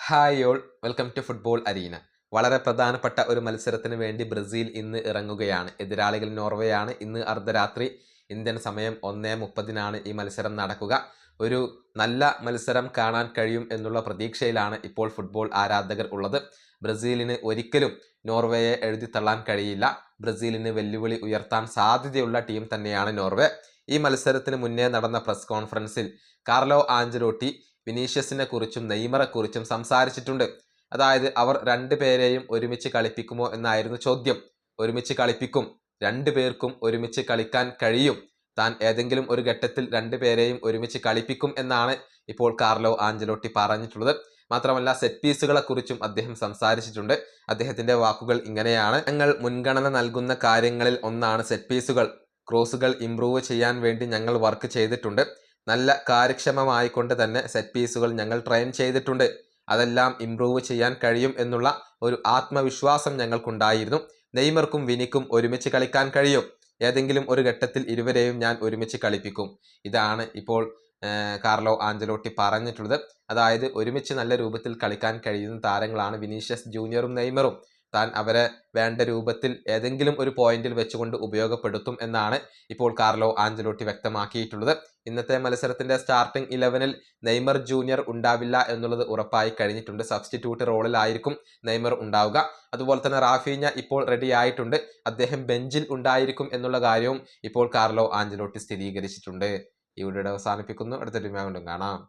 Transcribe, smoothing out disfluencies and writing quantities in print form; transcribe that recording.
Hi all, welcome to football arena. വളരെ പ്രധാനപ്പെട്ട ഒരു മത്സരത്തിന് വേണ്ടി ബ്രസീൽ ഇന്ന് ഇറങ്ങുകയാണ്. എതിരാളികൾ നോർവേയാണ്. ഇന്ന് അർദ്ധരാത്രി ഇന്ത്യൻ സമയം 1:30 ഈ മത്സരം നടക്കുക. ഒരു നല്ല മത്സരം കാണാൻ കഴിയും എന്നുള്ള പ്രതീക്ഷയിലാണ് ഇപ്പോൾ ഫുട്ബോൾ ആരാധകർ ഉള്ളത്. ബ്രസീലിന് ഒരിക്കലും നോർവേയെ എഴുതിത്തള്ളാൻ കഴിയില്ല. ബ്രസീലിന് വെല്ലുവിളി ഉയർത്താൻ സാധ്യതയുള്ള ടീം തന്നെയാണ് നോർവേ. ഈ മത്സരത്തിന് മുന്നേ നടന്ന പ്രസ് കോൺഫറൻസിൽ കാർലോ ആഞ്ചലോട്ടി വിനീഷ്യസിനെ കുറിച്ചും നെയ്മറെ കുറിച്ചും സംസാരിച്ചിട്ടുണ്ട്. അതായത് അവർ രണ്ടുപേരെയും ഒരുമിച്ച് കളിപ്പിക്കുമോ എന്നായിരുന്നു ചോദ്യം. ഒരുമിച്ച് കളിപ്പിക്കും, രണ്ടുപേർക്കും ഒരുമിച്ച് കളിക്കാൻ കഴിയും. താൻ ഏതെങ്കിലും ഒരു ഘട്ടത്തിൽ രണ്ടുപേരെയും ഒരുമിച്ച് കളിപ്പിക്കും എന്നാണ് ഇപ്പോൾ കാർലോ ആഞ്ചലോട്ടി പറഞ്ഞിട്ടുള്ളത്. മാത്രമല്ല സെറ്റ് പീസുകളെ കുറിച്ചും അദ്ദേഹം സംസാരിച്ചിട്ടുണ്ട്. അദ്ദേഹത്തിന്റെ വാക്കുകൾ ഇങ്ങനെയാണ്: ഞങ്ങൾ മുൻഗണന നൽകുന്ന കാര്യങ്ങളിൽ ഒന്നാണ് സെറ്റ് പീസുകൾ. ക്രോസുകൾ ഇംപ്രൂവ് ചെയ്യാൻ വേണ്ടി ഞങ്ങൾ വർക്ക് ചെയ്തിട്ടുണ്ട്. നല്ല കാര്യക്ഷമമായിക്കൊണ്ട് തന്നെ സെറ്റ് പീസുകൾ ഞങ്ങൾ ട്രെയിൻ ചെയ്തിട്ടുണ്ട്. അതെല്ലാം ഇംപ്രൂവ് ചെയ്യാൻ കഴിയും എന്നുള്ള ഒരു ആത്മവിശ്വാസം ഞങ്ങൾക്കുണ്ടായിരുന്നു. നെയ്മർക്കും വിനിക്കും ഒരുമിച്ച് കളിക്കാൻ കഴിയും. ഏതെങ്കിലും ഒരു ഘട്ടത്തിൽ ഇരുവരെയും ഞാൻ ഒരുമിച്ച് കളിപ്പിക്കും. ഇതാണ് ഇപ്പോൾ കാർലോ ആഞ്ചലോട്ടി പറഞ്ഞിട്ടുള്ളത്. അതായത് ഒരുമിച്ച് നല്ല രൂപത്തിൽ കളിക്കാൻ കഴിയുന്ന താരങ്ങളാണ് വിനീഷ്യസ് ജൂനിയറും നെയ്മറും. താൻ അവരെ വേണ്ട രൂപത്തിൽ ഏതെങ്കിലും ഒരു പോയിന്റിൽ വെച്ചുകൊണ്ട് ഉപയോഗപ്പെടുത്തും എന്നാണ് ഇപ്പോൾ കാർലോ ആഞ്ചലോട്ടി വ്യക്തമാക്കിയിട്ടുള്ളത്. ഇന്നത്തെ മത്സരത്തിന്റെ സ്റ്റാർട്ടിംഗ് 11-ൽ നെയ്മർ ജൂനിയർ ഉണ്ടാവില്ല എന്നുള്ളത് ഉറപ്പായി കഴിഞ്ഞിട്ടുണ്ട്. സബ്സ്റ്റിറ്റ്യൂട്ട് റോളിലായിരിക്കും നെയ്മർ ഉണ്ടാവുക. അതുപോലെ തന്നെ റാഫീഞ്ഞ ഇപ്പോൾ റെഡി ആയിട്ടുണ്ട്. അദ്ദേഹം ബെഞ്ചിൽ ഉണ്ടായിരിക്കും എന്നുള്ള കാര്യവും ഇപ്പോൾ കാർലോ ആഞ്ചലോട്ടി സ്ഥിരീകരിച്ചിട്ടുണ്ട്. ഈ വീഡിയോ അവസാനിപ്പിക്കുന്നു. അടുത്ത ടീം കൊണ്ടും കാണാം.